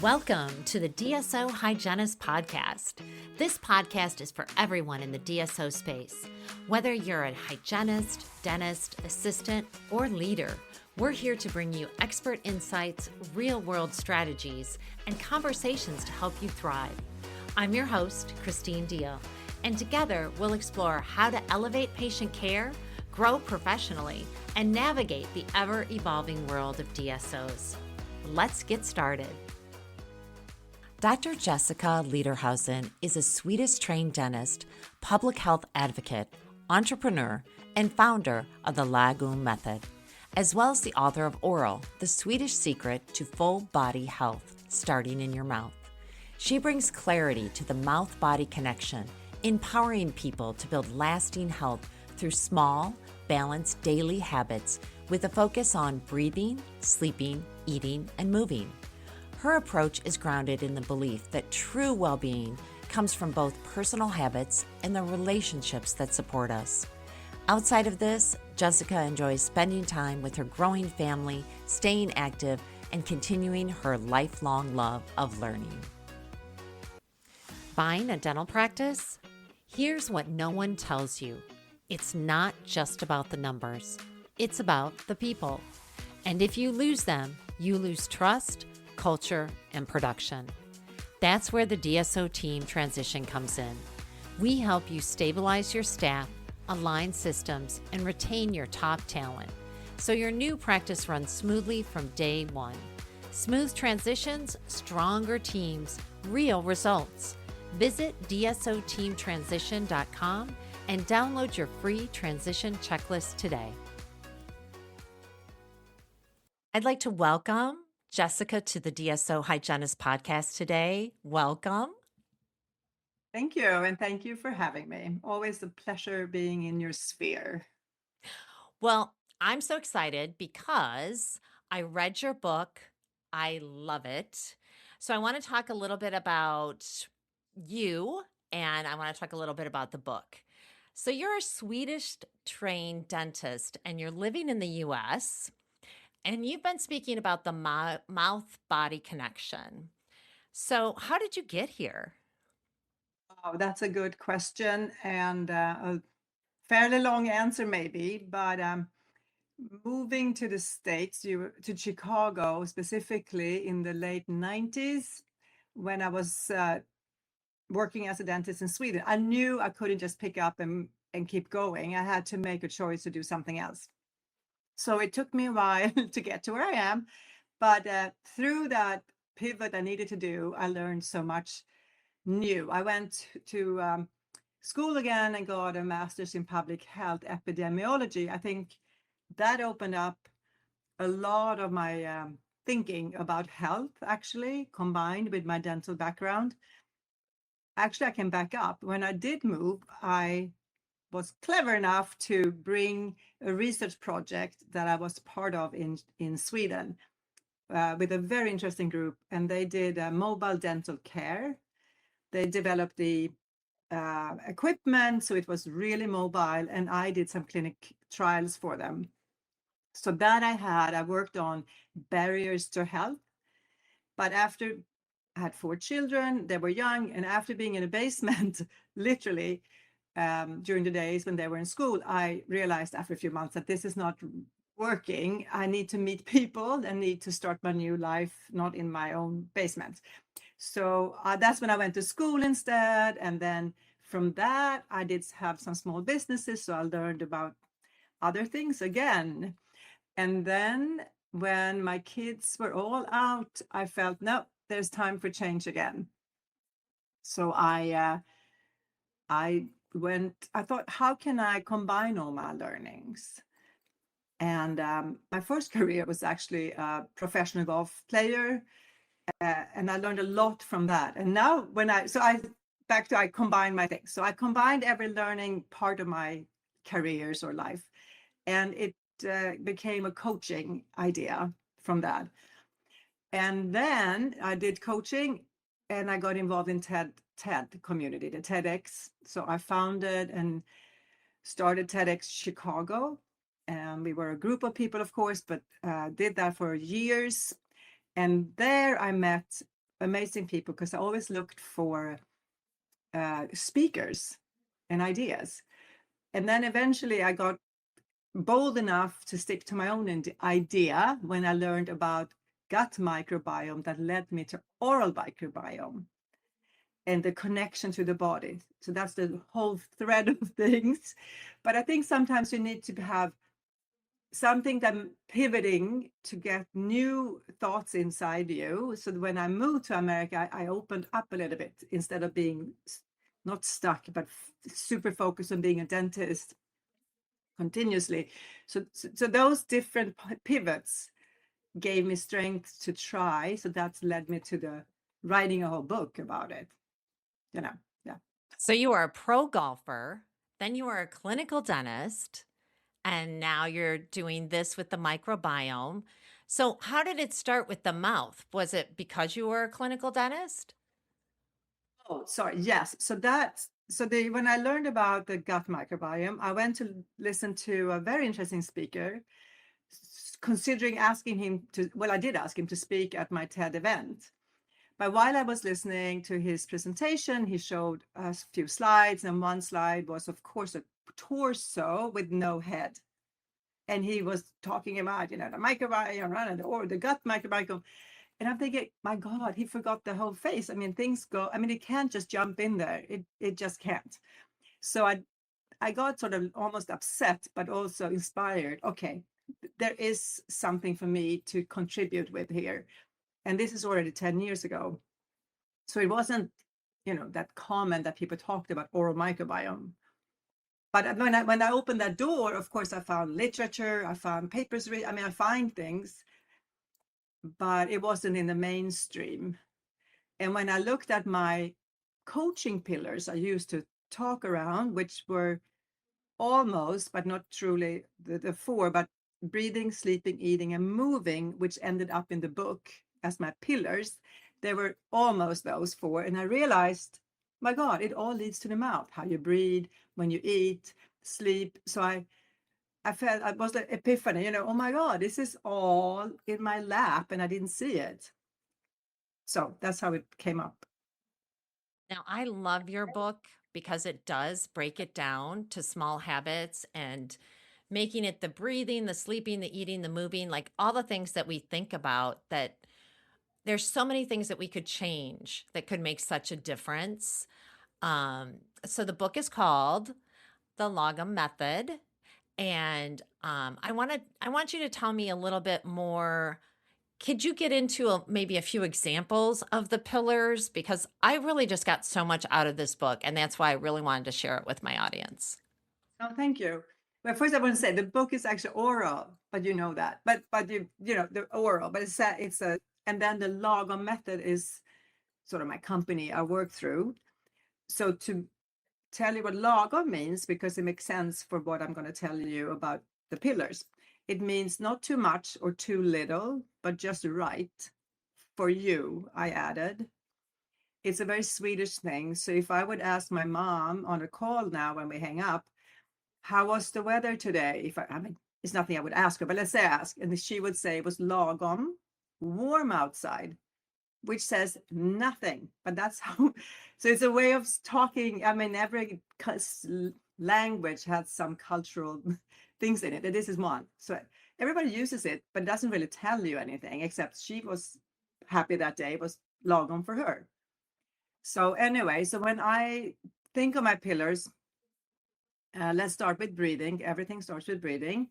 Welcome to the DSO Hygienist Podcast. This podcast is for everyone in the DSO space. Whether you're a hygienist, dentist, assistant, or leader, we're here to bring you expert insights, real-world strategies, and conversations to help you thrive. I'm your host, Christine Deal, and together we'll explore how to elevate patient care, grow professionally, and navigate the ever-evolving world of DSOs. Let's get started. Dr. Jessica Lederhausen is a Swedish-trained dentist, public health advocate, entrepreneur, and founder of the Lagom Method, as well as the author of Oral, the Swedish Secret to Full Body Health, Starting in Your Mouth. She brings clarity to the mouth-body connection, empowering people to build lasting health through small, balanced daily habits with a focus on breathing, sleeping, eating, and moving. Her approach is grounded in the belief that true well-being comes from both personal habits and the relationships that support us. Outside of this, Jessica enjoys spending time with her growing family, staying active, and continuing her lifelong love of learning. Buying a dental practice? Here's what no one tells you. It's not just about the numbers. It's about the people. And if you lose them, you lose trust, culture, and production. That's where the DSO team transition comes in. We help you stabilize your staff, align systems, and retain your top talent, so your new practice runs smoothly from day one. Smooth transitions, stronger teams, real results. Visit DSOteamtransition.com and download your free transition checklist today. I'd like to welcome Jessica to the DSO Hygienist Podcast today. Welcome. Thank you, and thank you for having me. Always a pleasure being in your sphere. Well, I'm so excited because I read your book. I love it. So I want to talk a little bit about you, and I want to talk a little bit about the book. So you're a Swedish-trained dentist, and you're living in the U.S., and you've been speaking about the mouth-body connection. So how did you get here? Oh, that's a good question, and a fairly long answer maybe, but moving to the States, to Chicago specifically in the late 90s, when I was working as a dentist in Sweden, I knew I couldn't just pick up and keep going. I had to make a choice to do something else. So it took me a while to get to where I am, but through that pivot I needed to do, I learned so much new. I went to school again and got a master's in public health epidemiology. I think that opened up a lot of my thinking about health, actually, combined with my dental background. Actually, I can back up. When I did move, I was clever enough to bring a research project that I was part of in Sweden with a very interesting group, and they did mobile dental care. They developed the equipment, so it was really mobile, and I did some clinic trials for them. So that I worked on barriers to health. But after I had 4 children, they were young, and after being in a basement, literally, during the days when they were in school, I realized after a few months that this is not working. I need to meet people and need to start my new life, not in my own basement. So that's when I went to school instead. And then from that, I did have some small businesses. So I learned about other things again. And then when my kids were all out, I felt, no, there's time for change again. So I thought, how can I combine all my learnings? And my first career was actually a professional golf player. And I learned a lot from that. And now I combined my things. So I combined every learning part of my careers or life. And it became a coaching idea from that. And then I did coaching and I got involved in TED community, the TEDx. So I founded and started TEDx Chicago. And we were a group of people, of course, but did that for years. And there I met amazing people because I always looked for speakers and ideas. And then eventually I got bold enough to stick to my own idea when I learned about gut microbiome that led me to oral microbiome and the connection to the body. So that's the whole thread of things. But I think sometimes you need to have something that pivoting to get new thoughts inside you. So that when I moved to America, I opened up a little bit instead of being not stuck, but super focused on being a dentist continuously. So those different pivots gave me strength to try. So that's led me to the writing a whole book about it. Yeah. So you are a pro golfer, then you are a clinical dentist, and now you're doing this with the microbiome. So how did it start with the mouth? Was it because you were a clinical dentist? Oh, sorry. Yes. When I learned about the gut microbiome, I went to listen to a very interesting speaker, considering asking him to, well, I did ask him to speak at my TED event. But while I was listening to his presentation, he showed a few slides, and one slide was, of course, a torso with no head. And he was talking about, the microbiome or the gut microbiome. And I'm thinking, my God, he forgot the whole face. I mean, it can't just jump in there. It just can't. So I got sort of almost upset, but also inspired. Okay, there is something for me to contribute with here. And this is already 10 years ago. So it wasn't, that common that people talked about oral microbiome. But when I opened that door, of course, I found literature, I found papers. I find things, but it wasn't in the mainstream. And when I looked at my coaching pillars I used to talk around, which were almost, but not truly the four, but breathing, sleeping, eating, and moving, which ended up in the book as my pillars, they were almost those four. And I realized, my God, it all leads to the mouth, how you breathe, when you eat, sleep. So I felt, I was like epiphany, oh my God, this is all in my lap and I didn't see it. So that's how it came up. Now, I love your book because it does break it down to small habits and making it the breathing, the sleeping, the eating, the moving, like all the things that we think about, that there's so many things that we could change that could make such a difference. So the book is called The Lagom Method. And I want you to tell me a little bit more. Could you get into maybe a few examples of the pillars? Because I really just got so much out of this book, and that's why I really wanted to share it with my audience. Oh, thank you. Well, first I want to say the book is actually oral, but you know that. But the oral, but it's a and then the Lagom Method is sort of my company I work through. So to tell you what Lagom means, because it makes sense for what I'm going to tell you about the pillars. It means not too much or too little, but just right for you, I added. It's a very Swedish thing. So if I would ask my mom on a call now when we hang up, how was the weather today? It's nothing I would ask her, but let's say ask. And she would say it was lagom, warm outside, which says nothing. But that's how, so it's a way of talking. Every language has some cultural things in it. And this is one. So everybody uses it, but it doesn't really tell you anything, except she was happy that day. It was lagom for her. So anyway, so when I think of my pillars, let's start with breathing. Everything starts with breathing.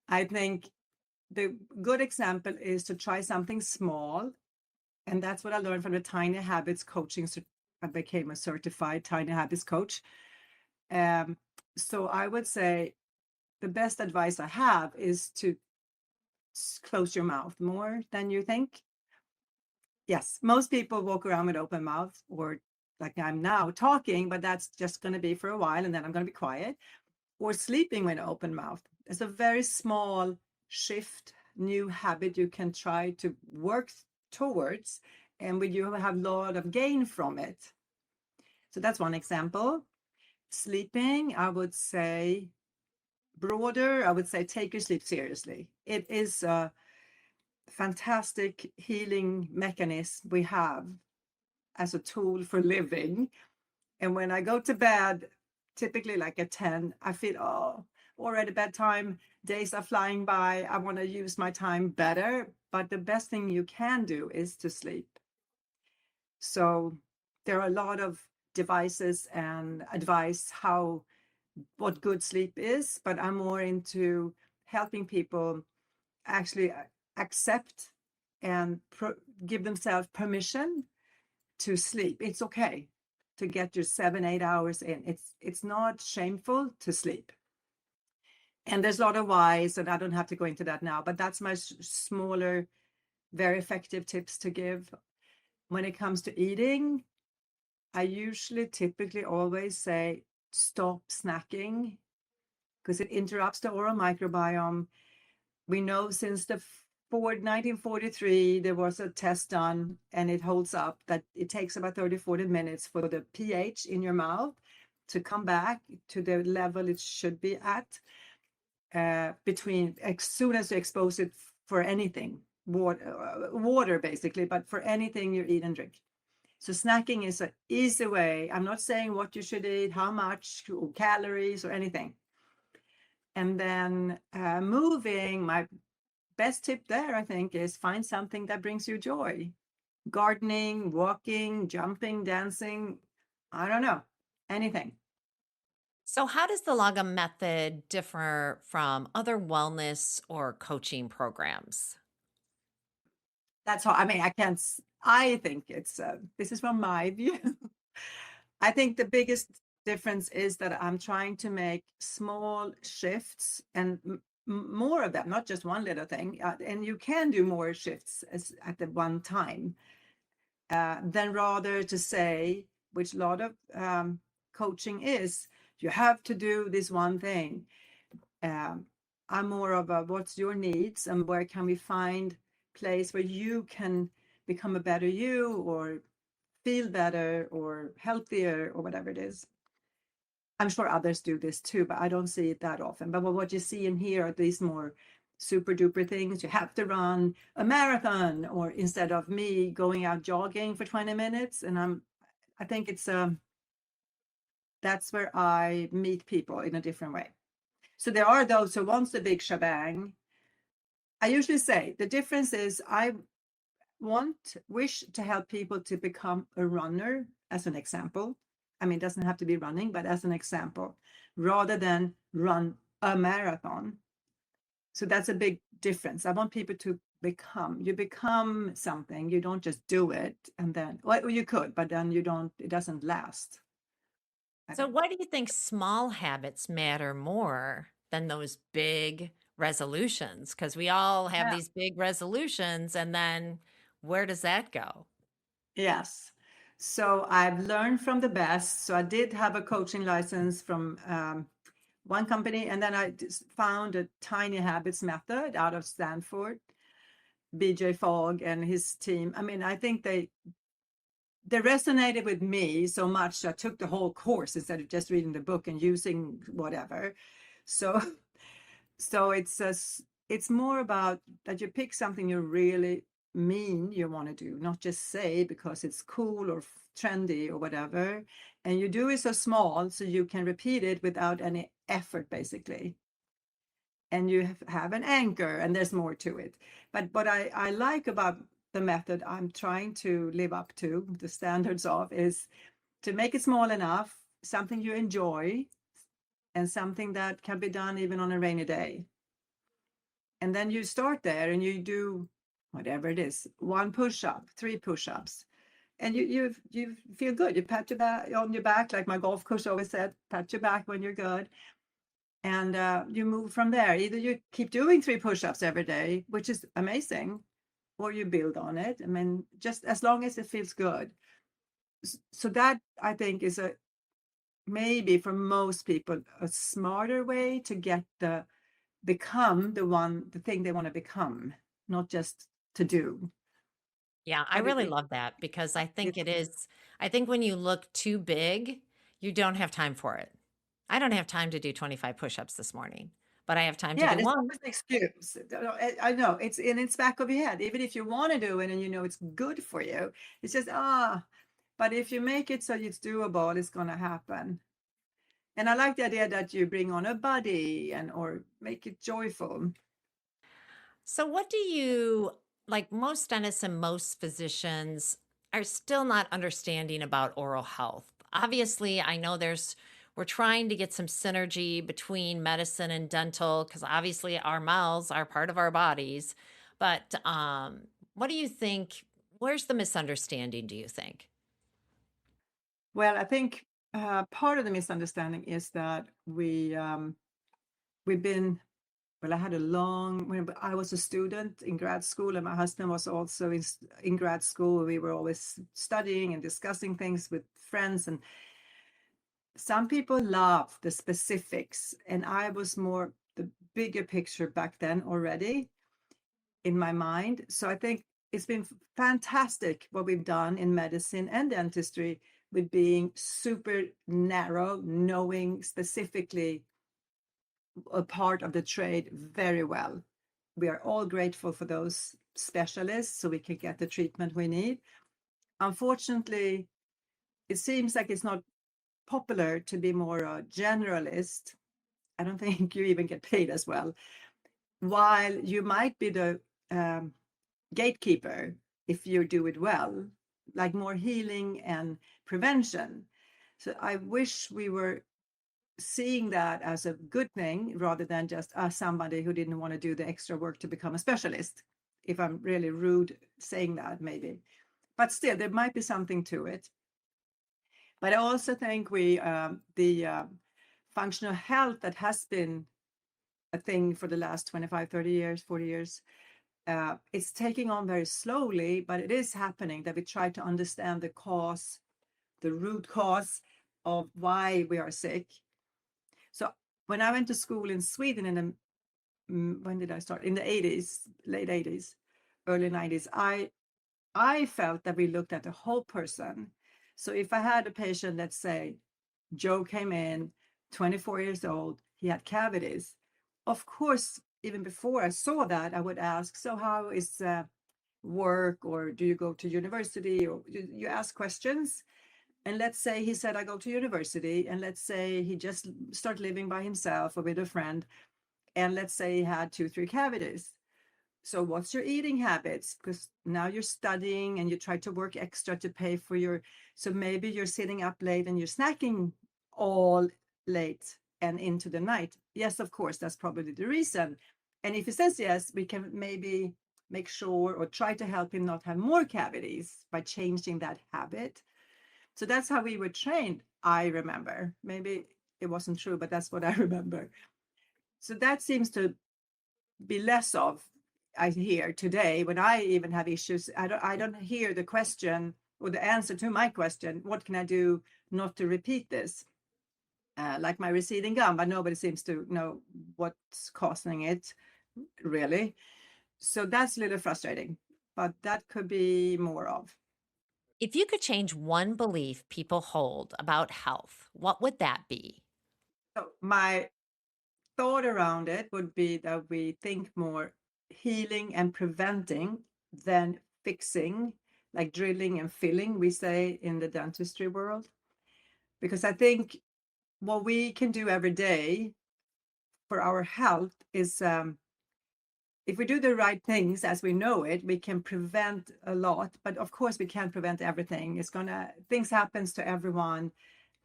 I think the good example is to try something small. And that's what I learned from the Tiny Habits coaching. I became a certified Tiny Habits coach. So I would say the best advice I have is to close your mouth more than you think. Yes, most people walk around with open mouth, or like I'm now talking, but that's just going to be for a while and then I'm going to be quiet. Or sleeping with open mouth. It's a very small shift, new habit you can try to work towards, and you have a lot of gain from it. So that's one example. Sleeping, I would say broader. I would say take your sleep seriously. It is fantastic healing mechanism we have as a tool for living. And when I go to bed, typically like at 10, I feel, oh, already bedtime, days are flying by. I want to use my time better. But the best thing you can do is to sleep. So there are a lot of devices and advice what good sleep is, but I'm more into helping people actually accept and give themselves permission to sleep. It's okay to get your 7-8 hours in. It's not shameful to sleep. And there's a lot of whys, and I don't have to go into that now, but that's my smaller, very effective tips to give. When it comes to eating, I typically always say stop snacking because it interrupts the oral microbiome. We know since 1943, there was a test done, and it holds up that it takes about 30-40 minutes for the pH in your mouth to come back to the level it should be at between as soon as you expose it for anything, water basically, but for anything you eat and drink. So snacking is an easy way. I'm not saying what you should eat, how much, or calories or anything. And then moving, my best tip there, I think, is find something that brings you joy. Gardening, walking, jumping, dancing, I don't know, anything. So, how does the Lagom Method differ from other wellness or coaching programs? That's how, I mean, I think this is from my view. I think the biggest difference is that I'm trying to make small shifts and more of them, not just one little thing. And you can do more shifts at the one time than rather to say, which a lot of coaching is, you have to do this one thing. I'm more of a what's your needs and where can we find place where you can become a better you or feel better or healthier or whatever it is. I'm sure others do this too, but I don't see it that often. But what you see in here are these more super duper things. You have to run a marathon, or instead of me going out jogging for 20 minutes. And I think that's where I meet people in a different way. So there are those who wants the big shebang. I usually say the difference is I wish to help people to become a runner, as an example. I mean, it doesn't have to be running, but as an example, rather than run a marathon. So that's a big difference. I want people to you become something. You don't just do it and then, well, you could, but then it doesn't last. So, why do you think small habits matter more than those big resolutions? Because we all have Yeah. these big resolutions, and then where does that go? Yes. So I've learned from the best. So I did have a coaching license from one company, and then I found a Tiny Habits method out of Stanford, BJ Fogg and his team. I mean, I think they resonated with me so much. I took the whole course instead of just reading the book and using whatever. So, so it's more about that you pick something you really mean you want to do, not just say because it's cool or trendy or whatever. And you do it so small so you can repeat it without any effort, basically. And you have an anchor, and there's more to it. But what I like about the method I'm trying to live up to, the standards of, is to make it small enough, something you enjoy, and something that can be done even on a rainy day. And then you start there and you do whatever it is, 1 push-up, 3 push-ups, and you feel good. You pat your back on your back, like my golf coach always said, pat your back when you're good. And you move from there. Either you keep doing 3 push-ups every day, which is amazing, or you build on it. I mean, just as long as it feels good. So that, I think, is maybe for most people a smarter way to become the thing they want to become, not just to do. Yeah, I What do you really think? love that because It's I think when you look too big, you don't have time for it. I don't have time to do 25 push ups this morning. but I have time to Yeah, do and it's one. always an excuse. I know it's in its back of your head. Even if you want to do it and you know it's good for you, it's just but if you make it so it's doable, it's gonna happen. And I like the idea that you bring on a buddy and or make it joyful. So, what do you like? Most dentists and most physicians are still not understanding about oral health. Obviously, I know we're trying to get some synergy between medicine and dental because obviously our mouths are part of our bodies. But what do you think? Where's the misunderstanding, do you think? Well, I think part of the misunderstanding is that we've been well. I had a long when I was a student in grad school, and my husband was also in grad school. We were always studying and discussing things with friends, and some people love the specifics, and I was more the bigger picture back then already in my mind. So I think it's been fantastic what we've done in medicine and dentistry with being super narrow, knowing specifically a part of the trade very well. We are all grateful for those specialists so we can get the treatment we need. Unfortunately, it seems like it's not popular to be more a generalist. I don't think you even get paid as well. While you might be the gatekeeper if you do it well, like more healing and prevention. So I wish we were seeing that as a good thing rather than just somebody who didn't want to do the extra work to become a specialist. If I'm really rude saying that, maybe. But still, there might be something to it. But I also think the functional health that has been a thing for the last 25, 30 years, 40 years, it's taking on very slowly, but it is happening that we try to understand the cause, the root cause of why we are sick. So when I went to school in Sweden in the when did I start? In the 80s, late 80s, early 90s, I felt that we looked at the whole person. So if I had a patient, let's say Joe came in, 24 years old, he had cavities. Of course, even before I saw that, I would ask, so how is work, or do you go to university, or you ask questions. And let's say he said, I go to university, and let's say he just started living by himself or with a friend, and let's say he had 2, 3 cavities. So what's your eating habits? Because now you're studying and you try to work extra to pay for so maybe you're sitting up late and you're snacking all late and into the night. Yes, of course, that's probably the reason. And if he says yes, we can maybe make sure or try to help him not have more cavities by changing that habit. So that's how we were trained, I remember. Maybe it wasn't true, but that's what I remember. So that seems to be less of, I hear today when I even have issues. I don't hear the question or the answer to my question, what can I do not to repeat this? Like my receding gum, but nobody seems to know what's causing it, really. So that's a little frustrating, but that could be more of. If you could change one belief people hold about health, what would that be? So my thought around it would be that we think more healing and preventing than fixing, like drilling and filling, we say in the dentistry world. Because I think what we can do every day for our health is if we do the right things as we know it, we can prevent a lot. But of course, we can't prevent everything. Things happens to everyone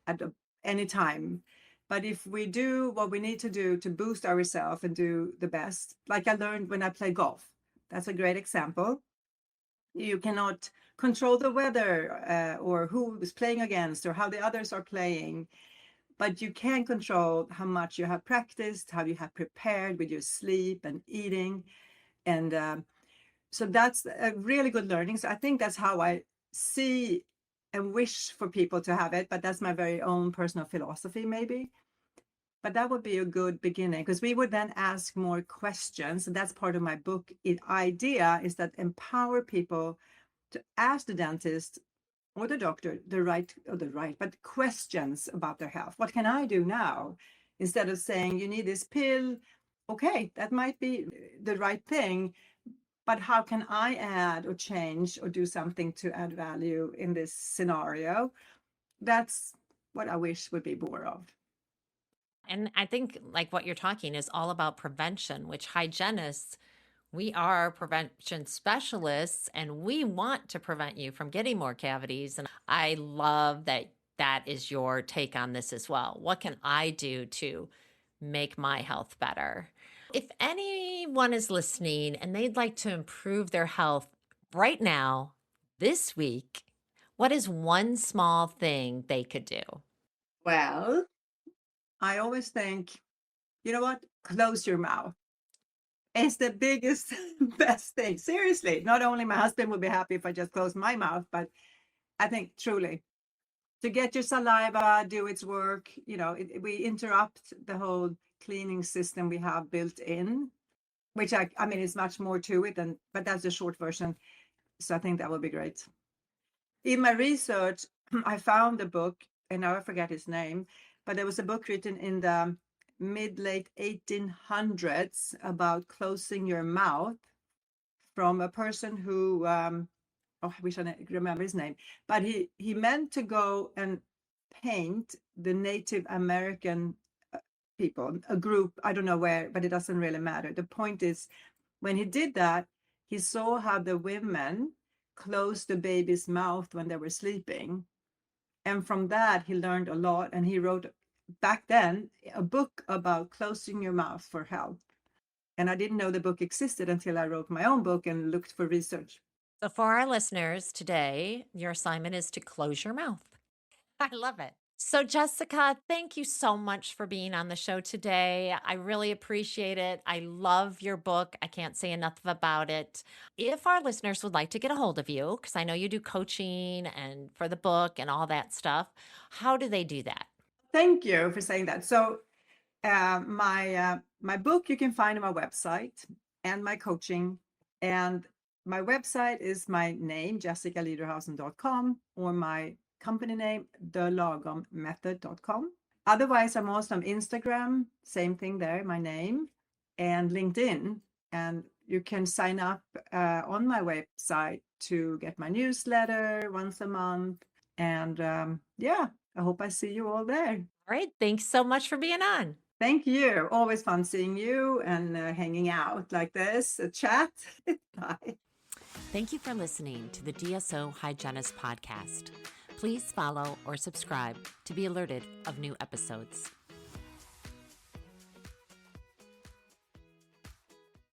at any time. But if we do what we need to do to boost ourselves and do the best, like I learned when I play golf, that's a great example. You cannot control the weather or who is playing against or how the others are playing, but you can control how much you have practiced, how you have prepared with your sleep and eating. And so that's a really good learning. So I think that's how I see and wish for people to have it, but that's my very own personal philosophy, maybe. But that would be a good beginning because we would then ask more questions. And that's part of my book. Idea is that empower people to ask the dentist or the doctor but questions about their health. What can I do now? Instead of saying, you need this pill, okay, that might be the right thing, but how can I add or change or do something to add value in this scenario? That's what I wish would be more of. And I think like what you're talking is all about prevention, which hygienists, we are prevention specialists and we want to prevent you from getting more cavities. And I love that that is your take on this as well. What can I do to make my health better? If anyone is listening and they'd like to improve their health right now, this week, what is one small thing they could do? Well, I always think, you know what? Close your mouth. It's the biggest, best thing. Seriously, not only my husband would be happy if I just closed my mouth, but I think truly to get your saliva do its work, we interrupt the whole cleaning system we have built in, which I mean, it's much more to it, but that's the short version. So I think that would be great. In my research, I found a book, and now I forget his name, but there was a book written in the mid-late 1800s about closing your mouth from a person who, oh, I wish I remember his name, but he meant to go and paint the Native American people, a group, I don't know where, but it doesn't really matter. The point is, when he did that, he saw how the women closed the baby's mouth when they were sleeping. And from that, he learned a lot. And he wrote back then a book about closing your mouth for health. And I didn't know the book existed until I wrote my own book and looked for research. So, for our listeners today, your assignment is to close your mouth. I love it. So, Jessica, thank you so much for being on the show today. I really appreciate it. I love your book. I can't say enough about it. If our listeners would like to get a hold of you, because I know you do coaching and for the book and all that stuff, how do they do that? Thank you for saying that. So my book you can find on my website, and my coaching. And my website is my name, jessicalederhausen.com, or my company name, thelagommethod.com. Otherwise, I'm also on Instagram, same thing there, my name, and LinkedIn. And you can sign up on my website to get my newsletter once a month. And yeah, I hope I see you all there. All right. Thanks so much for being on. Thank you. Always fun seeing you and hanging out like this, a chat. Bye. Thank you for listening to the DSO Hygienist Podcast. Please follow or subscribe to be alerted of new episodes.